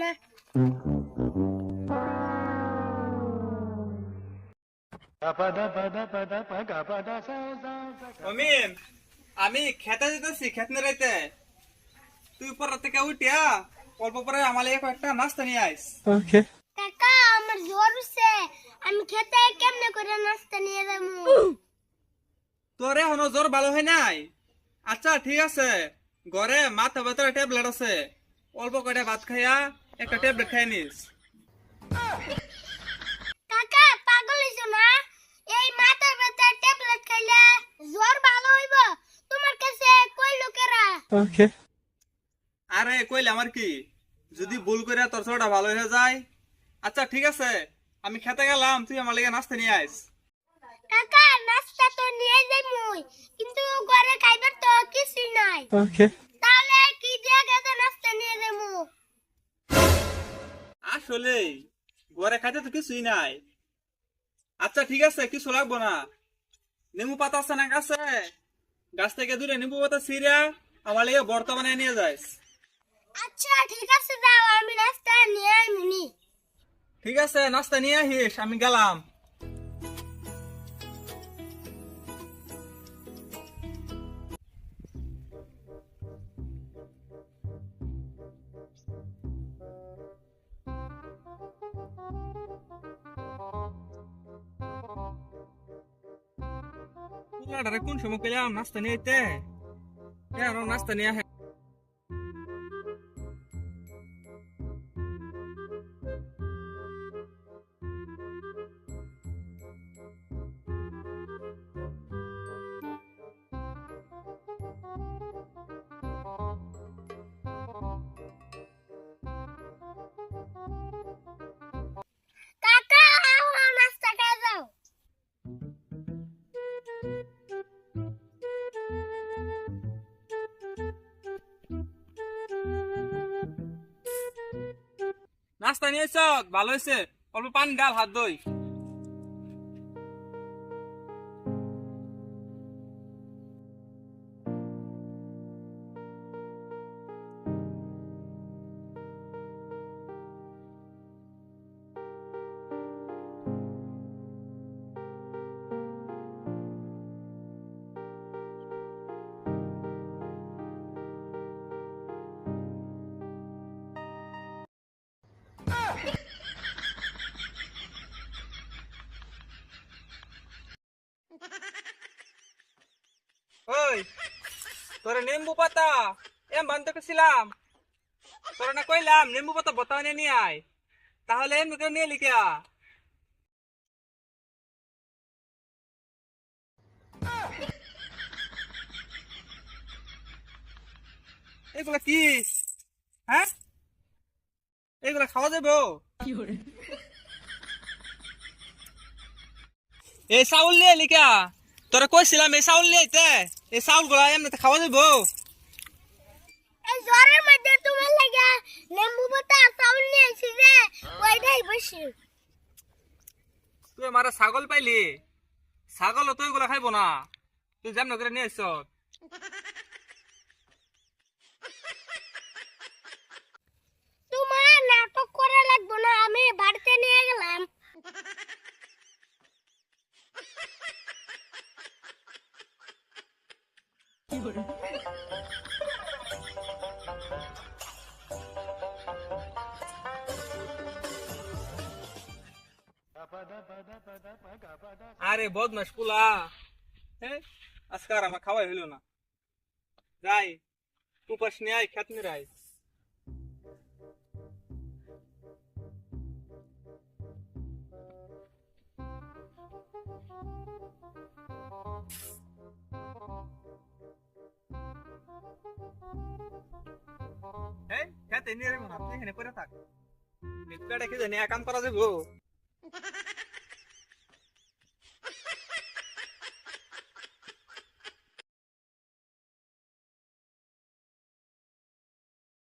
না। অমিন, আমি খেতে যেতেছি, খেত নিরাইতে। তুই উপর থেকে উঠিয়া অল্প পরে আমার লেগে কয়েকটা নাস্তা নিয়ে আইস। কাকা আমার জ্বর হচ্ছে, আমি খেতে কেমনে করে নাস্তা নিয়ে যাবো? তোর এখনো জ্বর ভালো হয় নাই? আচ্ছা ঠিক আছে, ঘরে মাথা ব্যথার ট্যাবলেট আছে, অল্প কয়টা ভাত খাইয়া একটা ট্যাবলেট খাই নিস। কাকা পাগল হইছো না? এই মাথা ব্যথার ট্যাবলেট খাইলে জ্বর ভালো হইব? তোমার কাছে কই লোকেরা? আরে কইলে আমার কি, যদি ভুল করে তোর জ্বরটা ভালো হয়ে যায়। আচ্ছা ঠিক আছে, আমি খেতে গেলাম, তুই আমার লেগে নাস্তা নিয়ে আইস। কাকা নাস্তা তো নিয়ে যাইমুই, কিন্তু ঘরে খাইবার তো কিছুই নাই। তাহলে কি দিয়ে গেছে নাস্তা নিয়ে যাবো? আসলে ঘরে খাইতে তো কিছুই নাই। আচ্ছা ঠিক আছে, কিছু লাগবো না। নেমু পাতা আছে না গাছে? গাছ থেকে দূরে নেমু পাতা ছিঁড়া আমার লেগে বর্তমানে নিয়ে যাইস। আচ্ছা ঠিক আছে, যাও আমি নাস্তা নিয়ে আইমুনি। ঠিক আছে, নাস্তা নিয়ে আহিস, আমি গেলাম। পুলাডারে কোন সময় কইলাম নাস্তা নিয়ে আইতে, কেন নাস্তা নিয়ে আহে? কাকা আও নাস্তা খেয়ে যাও। নাস্তা নিয়ে আইছ, ভালো হয়েছে। অল্প পানি ডাল, হাত দই। ওই, তোরে নেম্বু পাতা এম বানতে গেছিলাম, তোরা না কইলাম নেম্বু পাতা বতা নিয়ে আয়, তাহলে এমনি করে নিয়ে লিখা। এগুলা কি? হ্যাঁ, এগুলা খাওয়া যাবো? এই চাউল নিয়ে লিখা, তোরা কইছিলাম এই চাউল নিয়ে আইতে। এই চাউল গুলা এমনি খাওয়া যাবো? এই জ্বরের মধ্যে তোমার লাগা লেম্বু পাতা চাউল নিয়ে আইছি যে, ওইটাই বসি। তুই আমার ছাগল পাইলি? ছাগল তো এগুলা খাইবো না, তুই যেমন করে নিয়ে আইছ। তোমার নাটক করা লাগবো না, আমি বাড়িতে নিয়ে গেলাম। আরে বদমাস কুলা, হ্যাঁ, আজকে আর আমার খাওয়াই হইলো না। যাই, উপাস নিয়ে আয়, খেত নিয়ে আয়। এই খেতে নিয়ে যাবো না, তুই এখানে পড়ে থাক। পেটে কি জানি কাম করা যাবো?